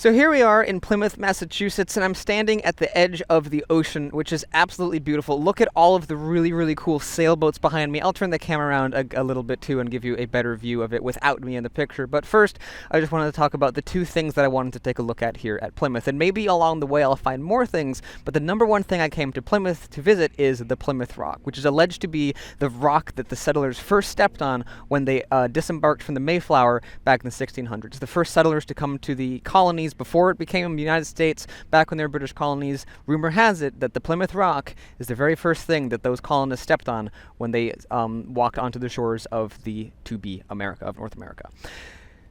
So here we are in Plymouth, Massachusetts, and I'm standing at the edge of the ocean, which is absolutely beautiful. Look at all of the really, really cool sailboats behind me. I'll turn the camera around a little bit too and give you a better view of it without me in the picture. But first, I just wanted to talk about the two things that I wanted to take a look at here at Plymouth. And maybe along the way I'll find more things, but the number one thing I came to Plymouth to visit is the Plymouth Rock, which is alleged to be the rock that the settlers first stepped on when they disembarked from the Mayflower back in the 1600s. The first settlers to come to the colonies before it became the United States, back when they were British colonies. Rumor has it that the Plymouth Rock is the very first thing that those colonists stepped on when they walked onto the shores of the to-be America, of North America.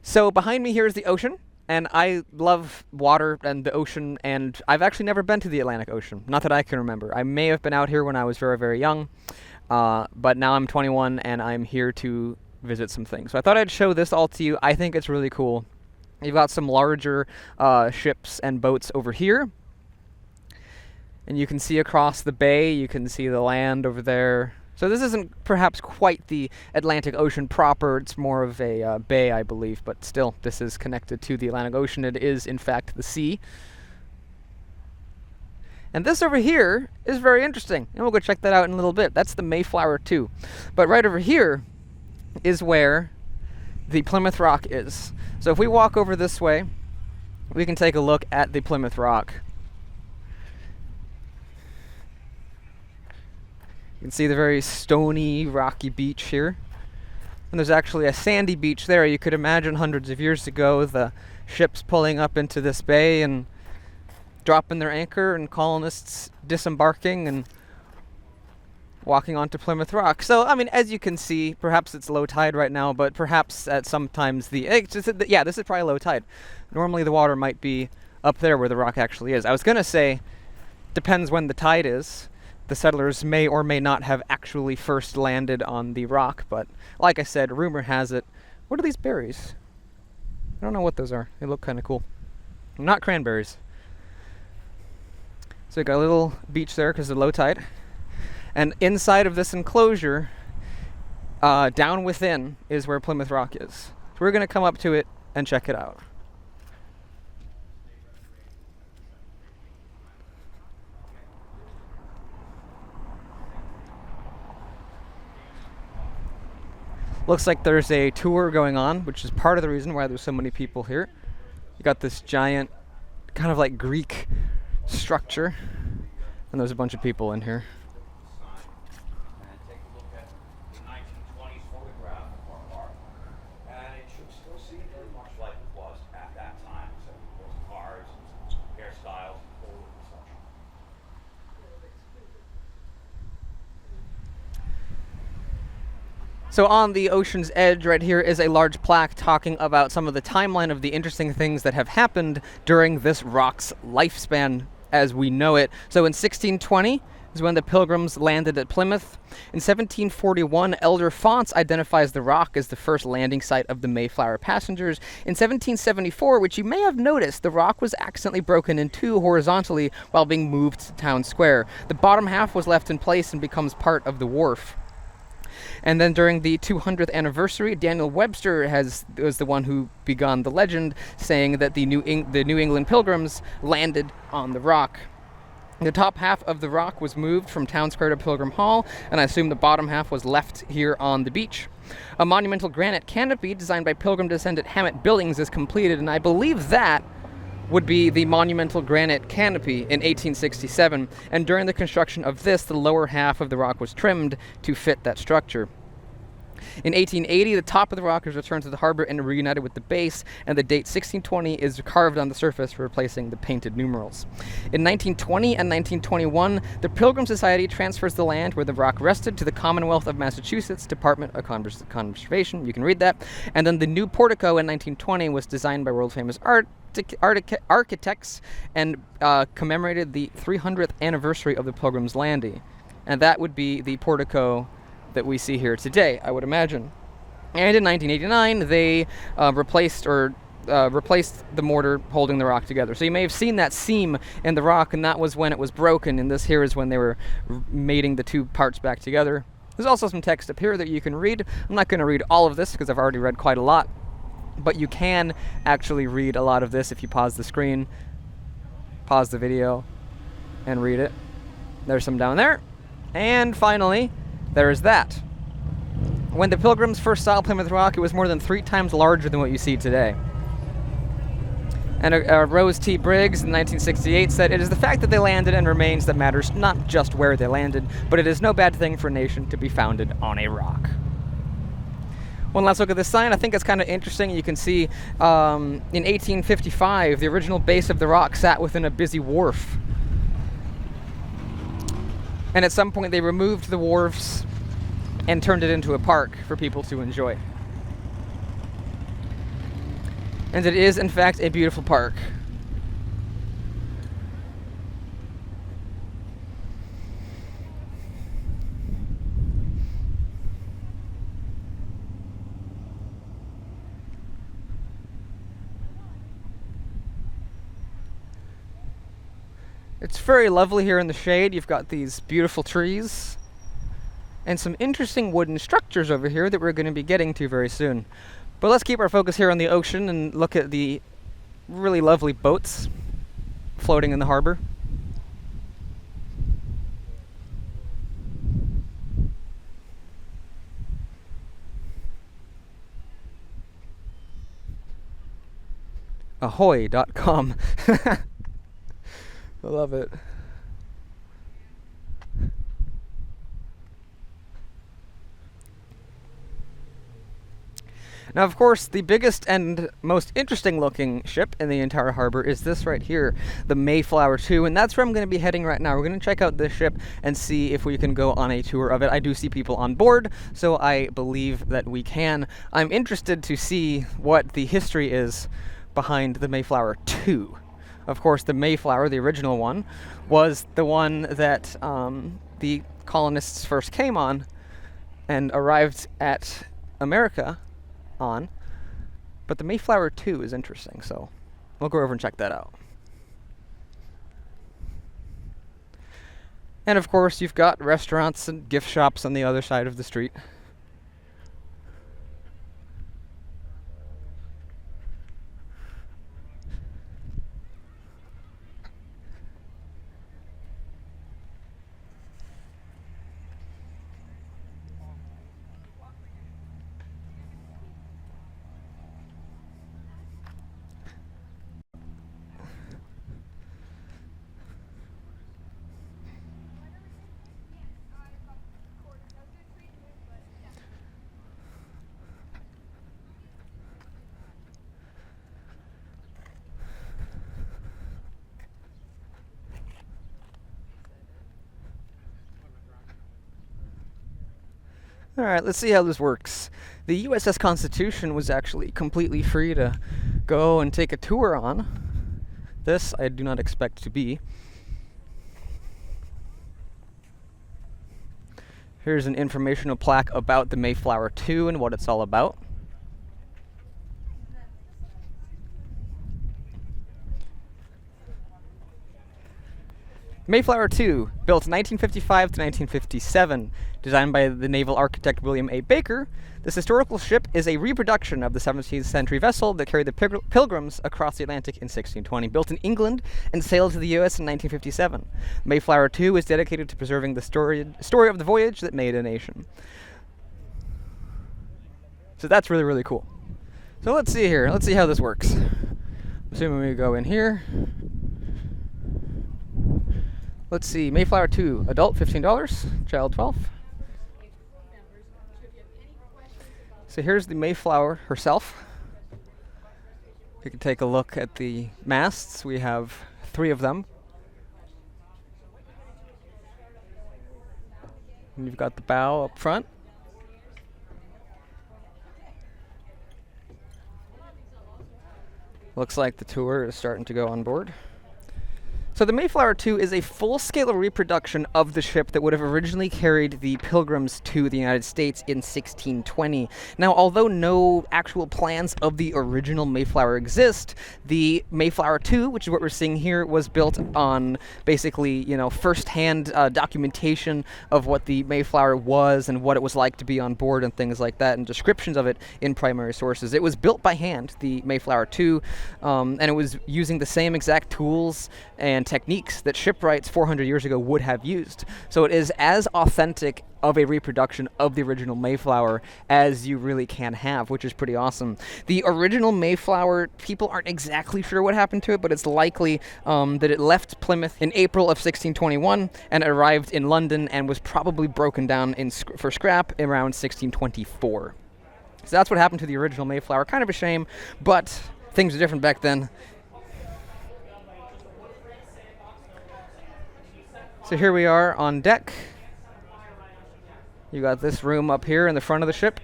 So behind me here is the ocean, and I love water and the ocean, and I've actually never been to the Atlantic Ocean, not that I can remember. I may have been out here when I was very, very young, but now I'm 21 and I'm here to visit some things. So I thought I'd show this all to you. I think it's really cool. You've got some larger ships and boats over here. And you can see across the bay, you can see the land over there. So this isn't perhaps quite the Atlantic Ocean proper. It's more of a bay, I believe. But still, this is connected to the Atlantic Ocean. It is, in fact, the sea. And this over here is very interesting. And we'll go check that out in a little bit. That's the Mayflower too. But right over here is where the Plymouth Rock is. So if we walk over this way, we can take a look at the Plymouth Rock. You can see the very stony, rocky beach here. And there's actually a sandy beach there. You could imagine hundreds of years ago, the ships pulling up into this bay and dropping their anchor and colonists disembarking and walking onto Plymouth Rock. So, I mean, as you can see, perhaps it's low tide right now, but perhaps at sometimes this is probably low tide. Normally the water might be up there where the rock actually is. I was going to say, depends when the tide is. The settlers may or may not have actually first landed on the rock, but like I said, rumor has it. What are these berries? I don't know what those are. They look kind of cool. Not cranberries. So we got a little beach there because of low tide. And inside of this enclosure, down within, is where Plymouth Rock is. So we're going to come up to it and check it out. Looks like there's a tour going on, which is part of the reason why there's so many people here. You got this giant, kind of like Greek structure, and there's a bunch of people in here. So on the ocean's edge right here is a large plaque talking about some of the timeline of the interesting things that have happened during this rock's lifespan as we know it. So in 1620 is when the pilgrims landed at Plymouth. In 1741, Elder Fonts identifies the rock as the first landing site of the Mayflower passengers. In 1774, which you may have noticed, the rock was accidentally broken in two horizontally while being moved to Town Square. The bottom half was left in place and becomes part of the wharf. And then during the 200th anniversary, Daniel Webster was the one who begun the legend, saying that the New England pilgrims landed on the rock. The top half of the rock was moved from Town Square to Pilgrim Hall, and I assume the bottom half was left here on the beach. A monumental granite canopy designed by Pilgrim descendant Hammett Billings is completed, and I believe that would be the monumental granite canopy in 1867, and during the construction of this, the lower half of the rock was trimmed to fit that structure. In 1880, the top of the rock is returned to the harbor and reunited with the base, and the date 1620 is carved on the surface, replacing the painted numerals. In 1920 and 1921, the Pilgrim Society transfers the land where the rock rested to the Commonwealth of Massachusetts Department of Conservation. You can read that. And then the new portico in 1920 was designed by world-famous architects and commemorated the 300th anniversary of the Pilgrim's landing. And that would be the portico that we see here today, I would imagine. And in 1989, they replaced the mortar holding the rock together. So you may have seen that seam in the rock, and that was when it was broken, and this here is when they were mating the two parts back together. There's also some text up here that you can read. I'm not going to read all of this because I've already read quite a lot. but you can actually read a lot of this if you pause the screen, pause the video, and read it. There's some down there. And finally, there is that. When the Pilgrims first saw Plymouth Rock, it was more than 3 times larger than what you see today. And Rose T. Briggs in 1968 said, "It is the fact that they landed and remains that matters, not just where they landed, but it is no bad thing for a nation to be founded on a rock." One last look at this sign. I think it's kind of interesting. You can see in 1855, the original base of the rock sat within a busy wharf. And at some point, they removed the wharfs and turned it into a park for people to enjoy. And it is, in fact, a beautiful park. It's very lovely here in the shade. You've got these beautiful trees and some interesting wooden structures over here that we're going to be getting to very soon. But let's keep our focus here on the ocean and look at the really lovely boats floating in the harbor. Ahoy.com. I love it. Now, of course, the biggest and most interesting looking ship in the entire harbor is this right here, the Mayflower 2, and that's where I'm going to be heading right now. We're going to check out this ship and see if we can go on a tour of it. I do see people on board, so I believe that we can. I'm interested to see what the history is behind the Mayflower 2. Of course, the Mayflower, the original one, was the one that the colonists first came on and arrived at America on, but the Mayflower 2 is interesting, so we'll go over and check that out. And of course, you've got restaurants and gift shops on the other side of the street. Alright, let's see how this works. The USS Constitution was actually completely free to go and take a tour on. This I do not expect to be. Here's an informational plaque about the Mayflower 2 and what it's all about. Mayflower 2, built 1955 to 1957, designed by the naval architect William A. Baker, this historical ship is a reproduction of the 17th century vessel that carried the Pilgrims across the Atlantic in 1620. Built in England and sailed to the U.S. in 1957, Mayflower 2 is dedicated to preserving the story of the voyage that made a nation. So that's really, really cool. So let's see here. Let's see how this works. Assuming we go in here. Let's see, Mayflower 2, adult $15, child $12. So here's the Mayflower herself. You can take a look at the masts. We have 3 of them. And you've got the bow up front. Looks like the tour is starting to go on board. So the Mayflower 2 is a full-scale reproduction of the ship that would have originally carried the Pilgrims to the United States in 1620. Now, although no actual plans of the original Mayflower exist, the Mayflower 2, which is what we're seeing here, was built on basically, first-hand documentation of what the Mayflower was and what it was like to be on board and things like that, and descriptions of it in primary sources. It was built by hand, the Mayflower 2, and it was using the same exact tools and techniques that shipwrights 400 years ago would have used. So it is as authentic of a reproduction of the original Mayflower as you really can have, which is pretty awesome. The original Mayflower, people aren't exactly sure what happened to it, but it's likely that it left Plymouth in April of 1621 and arrived in London and was probably broken down for scrap around 1624. So that's what happened to the original Mayflower. Kind of a shame, but things were different back then. So here we are on deck. You got this room up here in the front of the ship.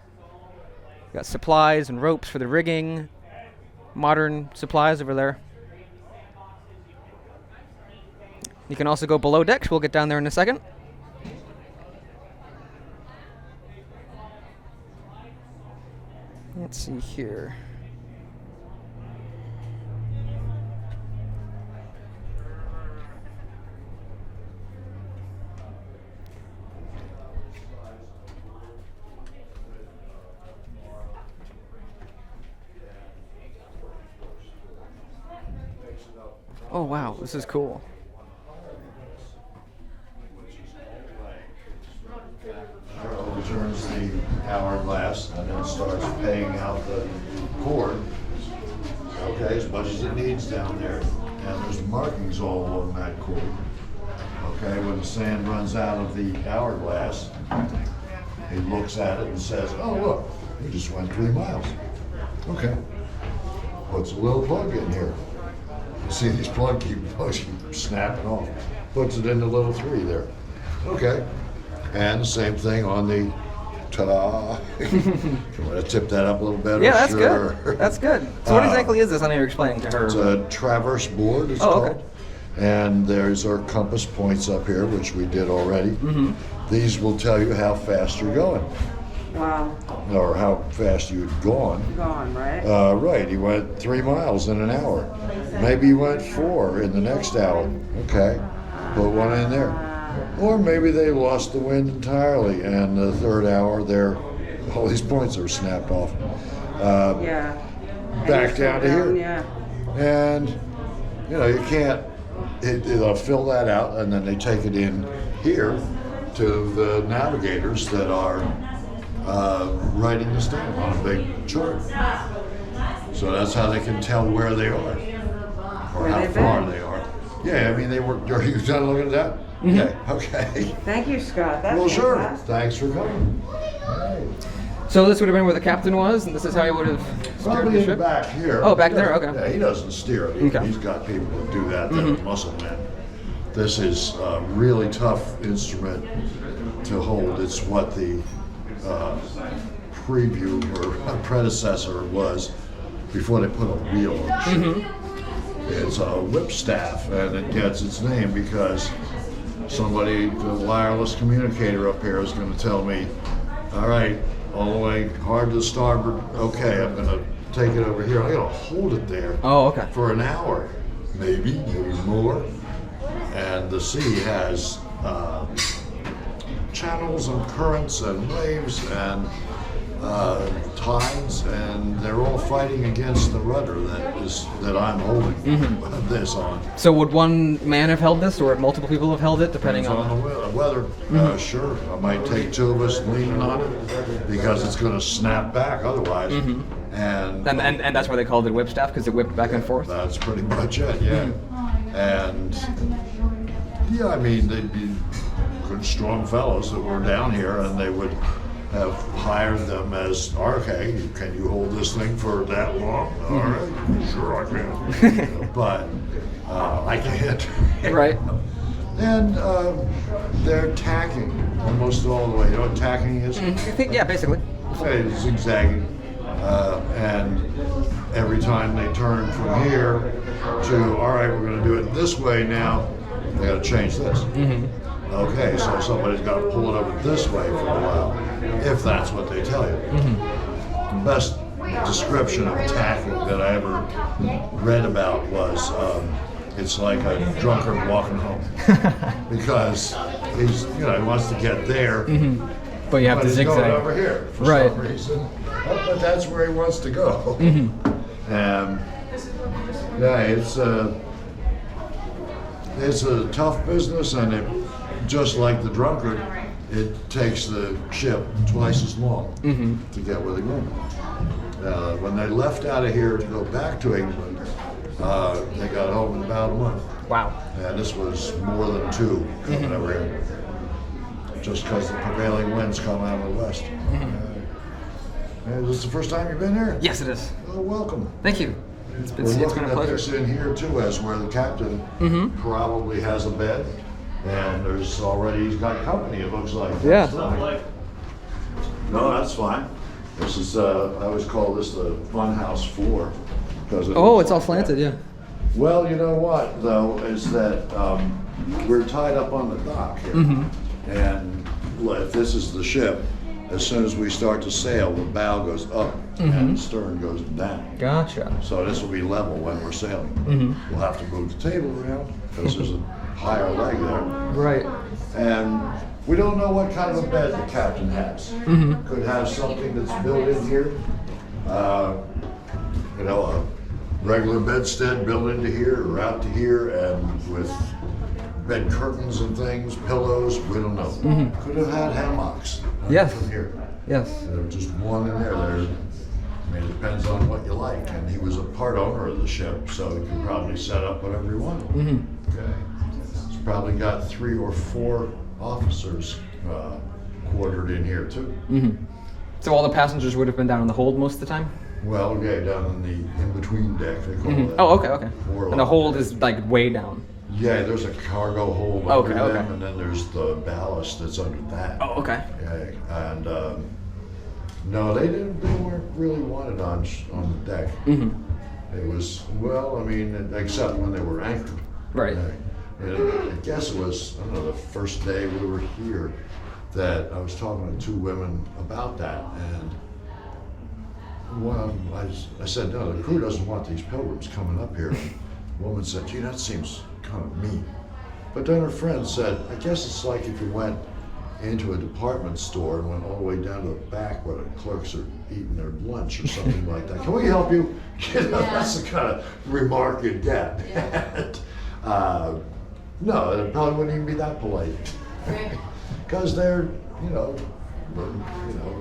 You got supplies and ropes for the rigging. Modern supplies over there. You can also go below decks. We'll get down there in a second. Let's see here. Oh wow, this is cool. Overturns the hourglass and then starts paying out the cord. Okay, as much as it needs down there. And there's markings all along that cord. Okay, when the sand runs out of the hourglass, he looks at it and says, oh look, you just went 3 miles. Okay. Puts a little plug in here. See these plug keep snapping off. Puts it in the little 3 there. Okay. And the same thing on the ta-da. You want to tip that up a little better? Yeah, that's sure. good. That's good. So what exactly is this? I know you're explaining to her. It's a traverse board, it's called. Okay. And there's our compass points up here, which we did already. Mm-hmm. These will tell you how fast you're going. Wow. Or how fast you'd gone. Gone, right? Right, he went 3 miles in an hour. Maybe he went 4 in the next hour. Okay, put 1 in there. Or maybe they lost the wind entirely, and the 3rd hour, all these points are snapped off. Yeah. Back down to here. Yeah. And, you can't, they'll fill that out, and then they take it in here to the navigators that are writing this down on a big chart. So that's how they can tell where they are or how far they are. Yeah, I mean, are you done looking at that? Mm-hmm. Yeah, okay. Thank you, Scott. That's Well, sure. fantastic. Thanks for coming. So this would have been where the captain was, and this is how he would have steered Probably the in ship? back here. Oh, back there, okay. Yeah, he doesn't steer it. Okay. He's got people that do that, that are muscle men. This is a really tough instrument to hold. It's what the preview or predecessor was before they put a wheel on the ship. It's a whip staff, and it gets its name because somebody, the wireless communicator up here, is going to tell me, all right, all the way hard to starboard, okay, I'm going to take it over here. I got to hold it there for an hour, maybe more. And the sea has channels and currents and waves and tides, and they're all fighting against the rudder that I'm holding this on. So would one man have held this, or would multiple people have held it, depending It's on the weather. Sure, I might take 2 of us leaning on it because it's going to snap back otherwise. And that's why they called it whip staff, because it whipped back and forth? that's pretty much it, yeah. And yeah, I mean, they'd be good, strong fellows that were down here, and they would have hired them as, okay, can you hold this thing for that long? All right, sure I can. But I can't. Right. And they're tacking almost all the way. You know what tacking is? Yeah, basically. It's zigzagging. And every time they turn from here to, all right, we're going to do it this way now, they got to change this. Okay, so somebody's got to pull it over this way for a while, if that's what they tell you. The best description of tacking that I ever read about was it's like a drunkard walking home because he's, you know, he wants to get there, But you have but to he's zigzag. going over here for Right. some reason. But that's where he wants to go. And yeah, it's a tough business, and it, just like the drunkard, it takes the ship twice as long to get where they're going. When they left out of here to go back to England, they got home in about a month. Wow. And this was more than 2 coming over here. Just because the prevailing winds come out of the west. Is this the first time you've been here? Yes, it is. Oh, welcome. Thank you. It's been We're a looking at pleasure. this in here too, as where the captain probably has a bed, and there's already, he's got company, it looks like. Yeah. No, that's fine. This is, I always call this the funhouse floor. Because Oh, it's all slanted, yeah. Well, you know what, though, is that we're tied up on the dock here. And if this is the ship, as soon as we start to sail, the bow goes up and the stern goes down. Gotcha. So this will be level when we're sailing. We'll have to move the table around because there's a higher leg there. Right. And we don't know what kind of a bed the captain has. Could have something that's built in here. You know, a regular bedstead built into here or out to here, and with bed curtains and things, pillows, we don't know. Could have had hammocks Yes. from here. Yes. There's just one in there. I mean, it depends on what you like. And he was a part owner of the ship, so he could probably set up whatever he wanted. Okay. He's probably got 3 or 4 officers quartered in here too. So all the passengers would have been down in the hold most of the time? Well, yeah, down in the in-between deck, they call it. Oh, okay. Or And the hold is like way down. Yeah, there's a cargo hold Okay, under them, okay. and then there's the ballast that's under that. Oh, okay. Yeah, and no, they weren't really wanted on the deck. It was, well, I mean, except when they were anchored. Right. And I guess it was, I don't know, the first day we were here that I was talking to 2 women about that, and well, I said, no, the crew doesn't want these pilgrims coming up here. The woman said, gee, that seems kind of mean. But then her friend said, I guess it's like if you went into a department store and went all the way down to the back where the clerks are eating their lunch or something like that. Can we help you? You know, that's the kind of remark you'd get. And, no, it probably wouldn't even be that polite. Because they're, you know,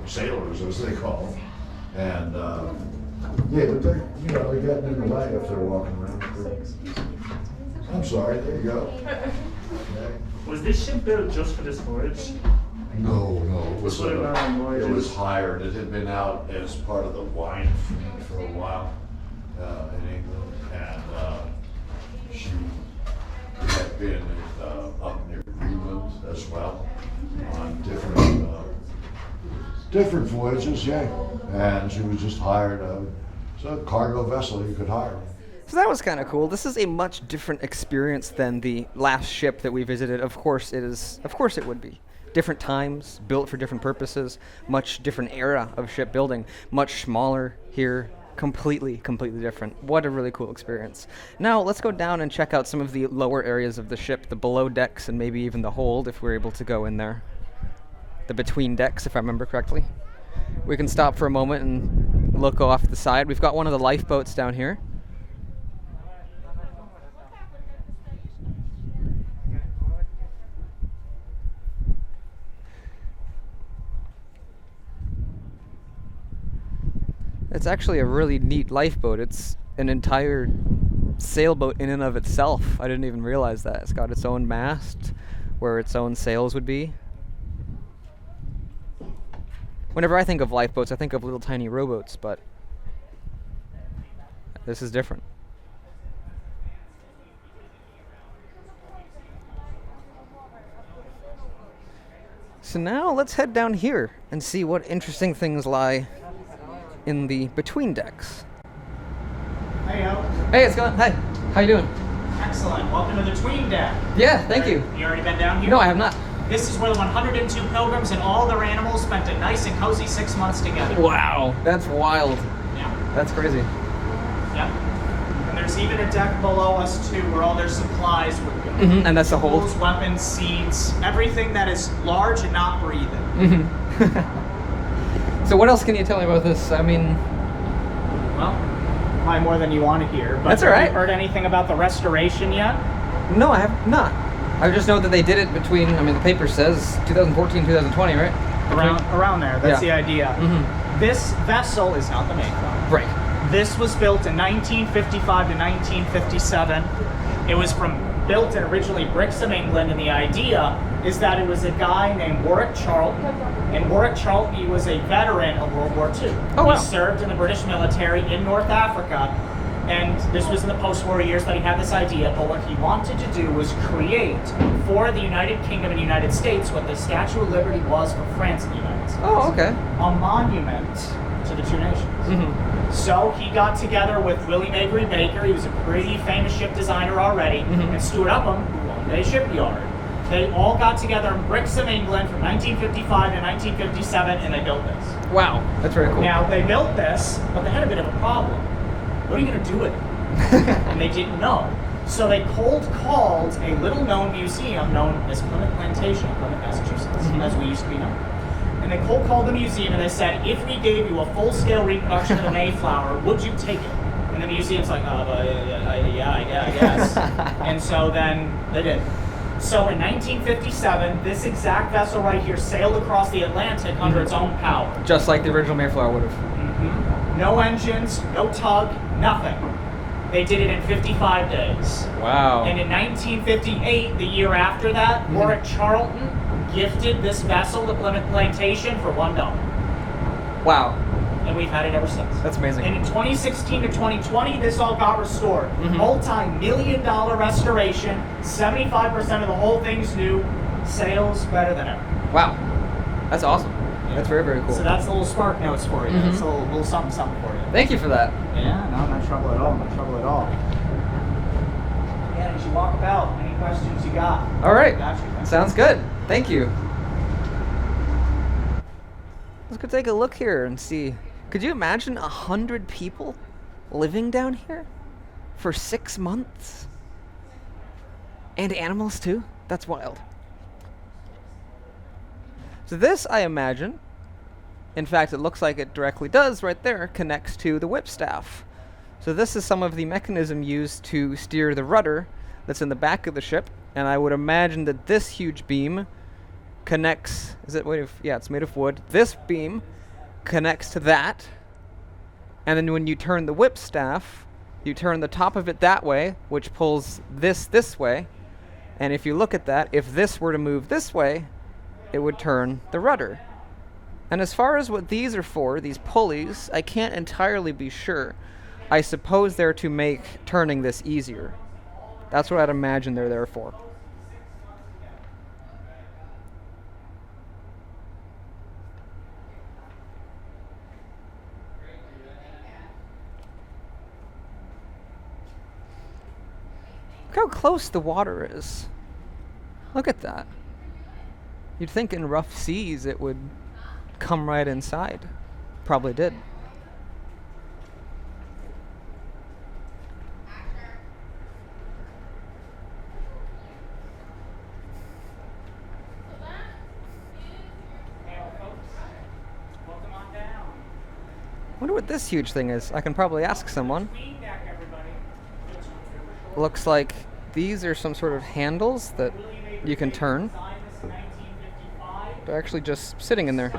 sailors, as they call them. And, yeah, but they're, you know, they're getting in the way if they're walking around. I'm sorry, there you go. Okay. Was this ship built just for this voyage? No, it was, So they're not on voyages? it was hired. It had been out as part of the wine fleet for a while in England. And she had been up near Greenland as well on different voyages, yeah. And she was just hired. It's a cargo vessel you could hire. So that was kind of cool. This is a much different experience than the last ship that we visited. Of course it is. Of course it would be. Different times, built for different purposes, much different era of shipbuilding, much smaller here, completely different. What a really cool experience. Now let's go down and check out some of the lower areas of the ship, the below decks and maybe even the hold if we're able to go in there. The between decks, if I remember correctly. We can stop for a moment and look off the side. We've got one of the lifeboats down here. It's actually a really neat lifeboat. It's an entire sailboat in and of itself. I didn't even realize that. It's got its own mast where its own sails would be. Whenever I think of lifeboats, I think of little tiny rowboats, but this is different. So now let's head down here and see what interesting things lie in the between decks. Hey, it's going. Hi. How you doing? Excellent. Welcome to the Tween Deck. Yeah, thank you. You already been down here? No, I have not. This is where the 102 pilgrims and all their animals spent a nice and cozy 6 months together. Wow, that's wild. Yeah. That's crazy. Yep. And there's even a deck below us too, where all their supplies would go. Mm-hmm. And that's the hold. Tools, weapons, seeds, everything that is large and not breathing. Mm-hmm. So what else can you tell me about this? I mean, Well, probably more than you want to hear. But That's all right. Have you heard anything about the restoration yet? no, I have not. I just know that they did it between. I mean, the paper says 2014, 2020, right? Around there. That's Yeah. the idea. Mm-hmm. This vessel is not the Mayflower. Right. This was built in 1955 to 1957. It was built in originally Brixham, England, and the idea is that it was a guy named Warwick Charlton, and Warwick Charlton, he was a veteran of World War II. Oh, wow. He served in the British military in North Africa, and this was in the post-war years that he had this idea, but what he wanted to do was create for the United Kingdom and United States what the Statue of Liberty was for France and the United States. Oh, okay. A monument to the two nations. Mm-hmm. So he got together with Willie Maybury Baker, he was a pretty famous ship designer already, Mhm. and Stuart Upham, who owned a shipyard. They all got together in Brixham, England from 1955 to 1957, and they built this. Wow, that's very cool. Now, they built this, but they had a bit of a problem. What are you going to do with it? And they didn't know. So they cold called a little known museum known as Plymouth Plantation in Plymouth, Massachusetts, Mhm. as we used to be known. And they cold called the museum and they said, if we gave you a full-scale reproduction of the Mayflower, would you take it? And the museum's like, yeah, I guess. And so then they did. So in 1957, this exact vessel right here sailed across the Atlantic under its own power. Just like the original Mayflower would have. Mm-hmm. No engines, no tug, nothing. They did it in 55 days. Wow. And in 1958, the year after that, Warwick Charlton gifted this vessel to Plymouth Plantation for $1. Wow. And we've had it ever since. That's amazing. And in 2016 to 2020, this all got restored. Mhm. Multi-million-dollar restoration, 75% of the whole thing's new, sales better than ever. Wow. That's awesome. That's very, very cool. So that's a little spark notes for you. Mhm. That's a little something for you. Thank you for that. Yeah, no, not trouble at all. Not trouble at all. Yeah, as you walk about, any questions you got? All right. Got you. Sounds good. Thank you. Let's go take a look here and see. Could you imagine 100 people living down here for 6 months? And animals too? That's wild. So this, I imagine, in fact, it looks like it directly does right there, connects to the whipstaff. So this is some of the mechanism used to steer the rudder that's in the back of the ship, and I would imagine that this huge beam connects, is it made of, yeah, it's made of wood. This beam connects to that, and then when you turn the whipstaff, you turn the top of it that way, which pulls this way, and if you look at that, if this were to move this way, it would turn the rudder. And as far as what these are for, these pulleys, I can't entirely be sure. I suppose they're to make turning this easier. That's what I'd imagine they're there for. Look how close the water is. Look at that. You'd think in rough seas it would come right inside. Probably did. Welcome on down. Wonder what this huge thing is. I can probably ask someone. Queen deck, everybody. Looks like these are some sort of handles that you can turn. Designed this in 1955. They're actually just sitting in there.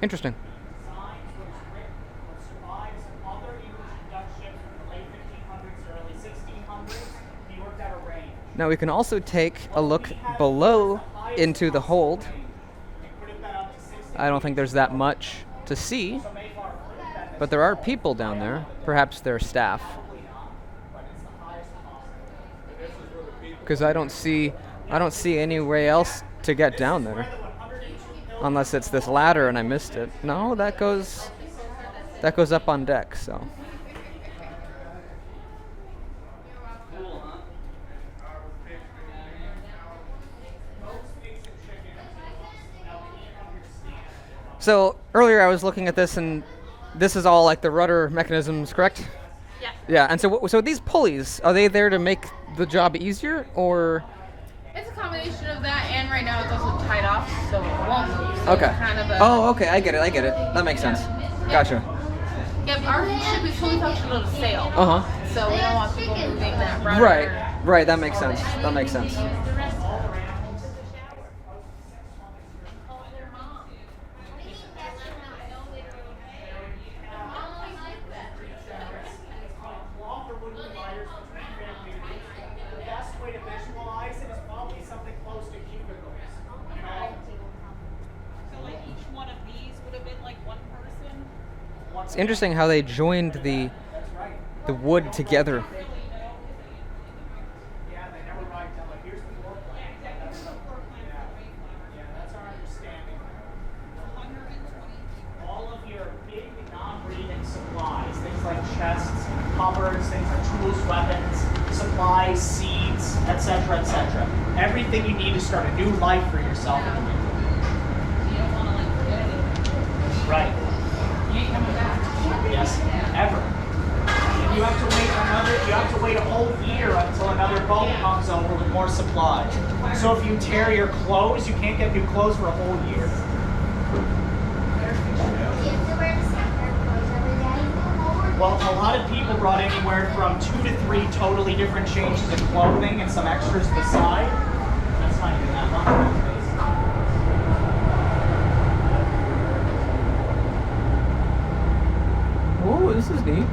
Interesting. Designs was written, what survives some other English and Dutch ships from the late 1500s, early 1600s. He worked at a range. Now we can also take a look below into the hold. I don't think there's that much to see, but there are people down there. Perhaps they're staff. Because I don't see any way else to get down there. Unless it's this ladder and I missed it. No, that goes up on deck, so. So earlier I was looking at this, and this is all like the rudder mechanisms, correct? Yeah. Yeah. And so these pulleys, are they there to make the job easier, or? It's a combination of that, and right now it's also tied off, so it won't move. So Okay. it's kind of a, Oh, okay. I get it. That makes sense. Gotcha. Yep, our ship is fully functional to sail. Uh huh. So we don't want people moving that rudder. Right. That makes sense. Longer wooden dividers between family. The best way to visualize it is probably something close to cubicles. You know? So like each one of these would have been like one person? It's interesting how they joined the wood together. Yeah, they never write down like here's the floor plan. That's that's our understanding. 120. All of your big non-breathing supplies, things like chests, cupboards, things like tools, weapons, supplies, seeds, etc., etc. Everything you need to start a new life for yourself in the winter. You don't want to like forget it. Right. You ain't coming back. Yes, ever. And you have to wait a whole year until another boat comes over with more supplies. So if you tear your clothes, you can't get new clothes for a whole year. Well, a lot of people brought anywhere from 2 to 3 totally different changes of clothing and some extras beside. That's not even that much. Whoa, this is neat.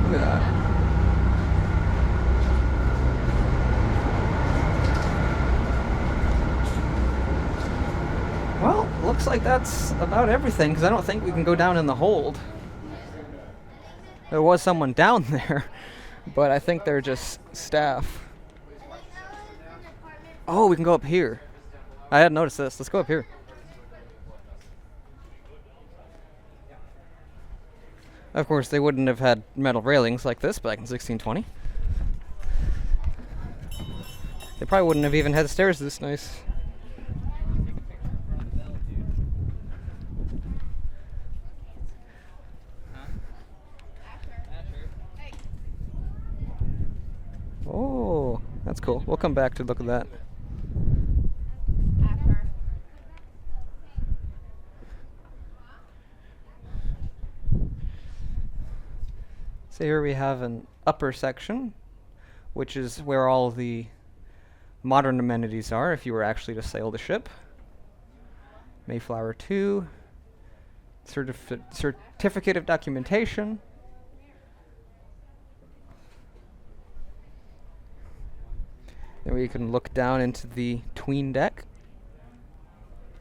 Look at that. Well, looks like that's about everything, because I don't think we can go down in the hold. There was someone down there, but I think they're just staff. Oh, we can go up here. I hadn't noticed this. Let's go up here. Of course, they wouldn't have had metal railings like this back in 1620. They probably wouldn't have even had stairs this nice. Oh, that's cool. We'll come back to look at that. So here we have an upper section, which is where all the modern amenities are if you were actually to sail the ship. Mayflower 2, certificate of documentation. Then we can look down into the tween deck.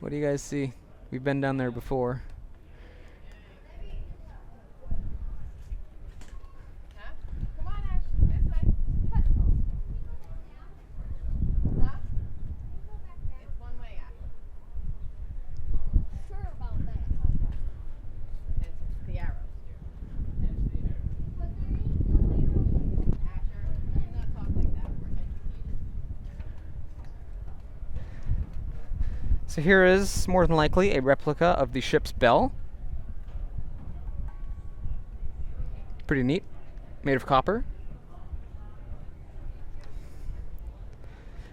What do you guys see? We've been down there before. So here is, more than likely, a replica of the ship's bell. Pretty neat. Made of copper.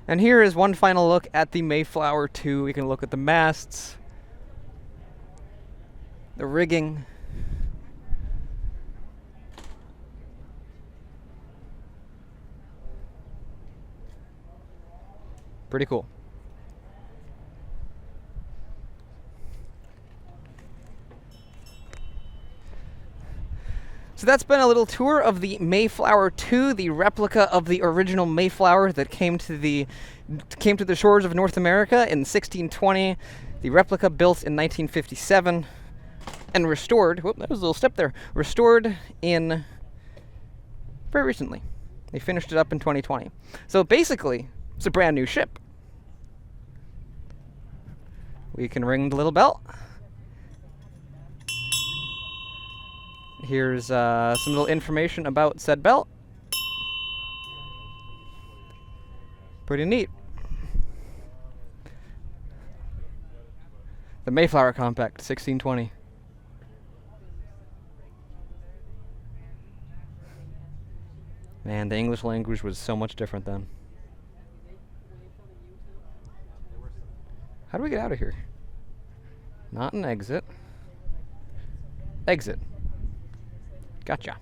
And here is one final look at the Mayflower 2. We can look at the masts, the rigging. Pretty cool. So that's been a little tour of the Mayflower 2, the replica of the original Mayflower that came to the shores of North America in 1620. The replica built in 1957 and restored. Whoop, that was a little step there. Restored in very recently. They finished it up in 2020. So basically, it's a brand new ship. We can ring the little bell. Here's some little information about said belt. Pretty neat. The Mayflower Compact, 1620. Man, the English language was so much different then. How do we get out of here? Not an exit. Exit. Gotcha.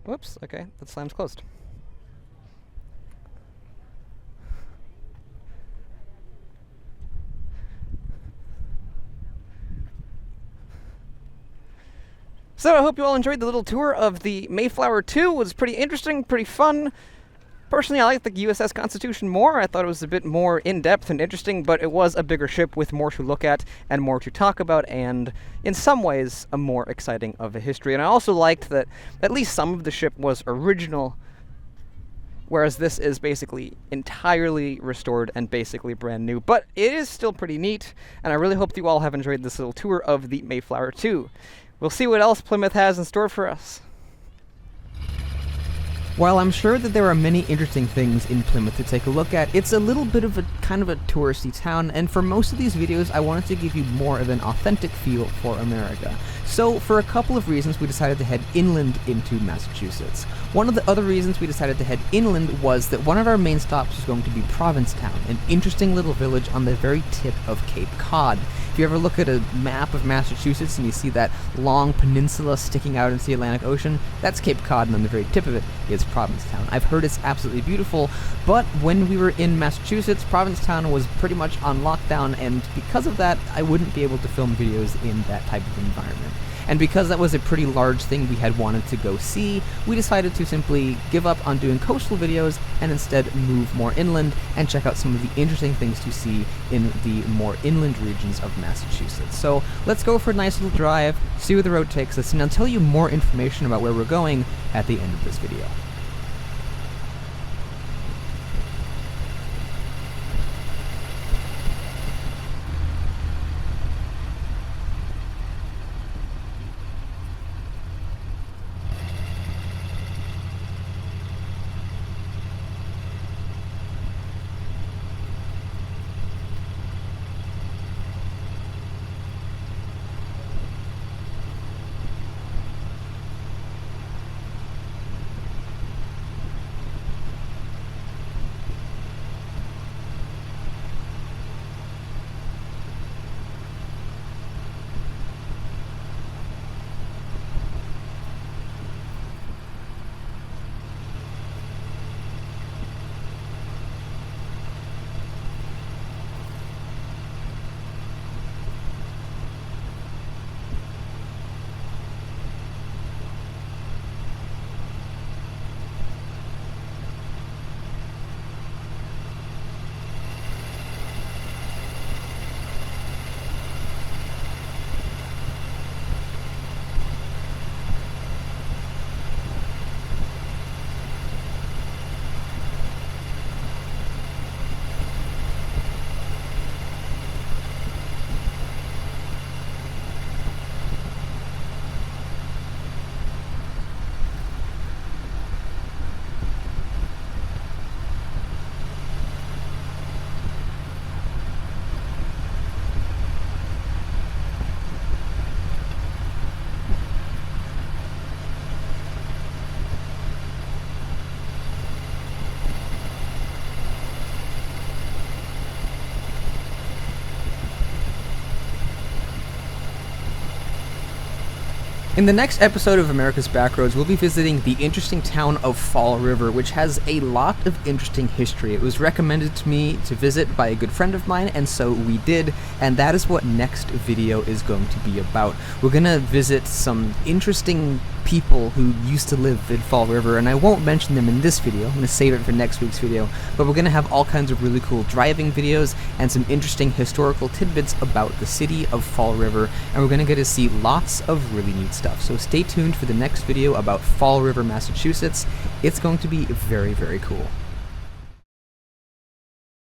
Whoops, okay, that slam's closed. So I hope you all enjoyed the little tour of the Mayflower 2. It was pretty interesting, pretty fun. Personally, I like the USS Constitution more. I thought it was a bit more in-depth and interesting, but it was a bigger ship with more to look at and more to talk about, and in some ways, a more exciting of a history. And I also liked that at least some of the ship was original, whereas this is basically entirely restored and basically brand new. But it is still pretty neat, and I really hope you all have enjoyed this little tour of the Mayflower 2. We'll see what else Plymouth has in store for us. While I'm sure that there are many interesting things in Plymouth to take a look at, it's a little bit of a kind of a touristy town, and for most of these videos I wanted to give you more of an authentic feel for America. So for a couple of reasons we decided to head inland into Massachusetts. One of the other reasons we decided to head inland was that one of our main stops was going to be Provincetown, an interesting little village on the very tip of Cape Cod. If you ever look at a map of Massachusetts and you see that long peninsula sticking out into the Atlantic Ocean, that's Cape Cod, and on the very tip of it is Provincetown. I've heard it's absolutely beautiful, but when we were in Massachusetts, Provincetown was pretty much on lockdown, and because of that, I wouldn't be able to film videos in that type of environment. And because that was a pretty large thing we had wanted to go see, we decided to simply give up on doing coastal videos and instead move more inland and check out some of the interesting things to see in the more inland regions of Massachusetts. So let's go for a nice little drive, see where the road takes us, and I'll tell you more information about where we're going at the end of this video. In the next episode of America's Backroads, we'll be visiting the interesting town of Fall River, which has a lot of interesting history. It was recommended to me to visit by a good friend of mine, and so we did, and that is what next video is going to be about. We're gonna visit some interesting people who used to live in Fall River, and I won't mention them in this video. I'm gonna save it for next week's video, but we're gonna have all kinds of really cool driving videos and some interesting historical tidbits about the city of Fall River, and we're gonna get to see lots of really neat stuff. So stay tuned for the next video about Fall River, Massachusetts. It's going to be very, very cool.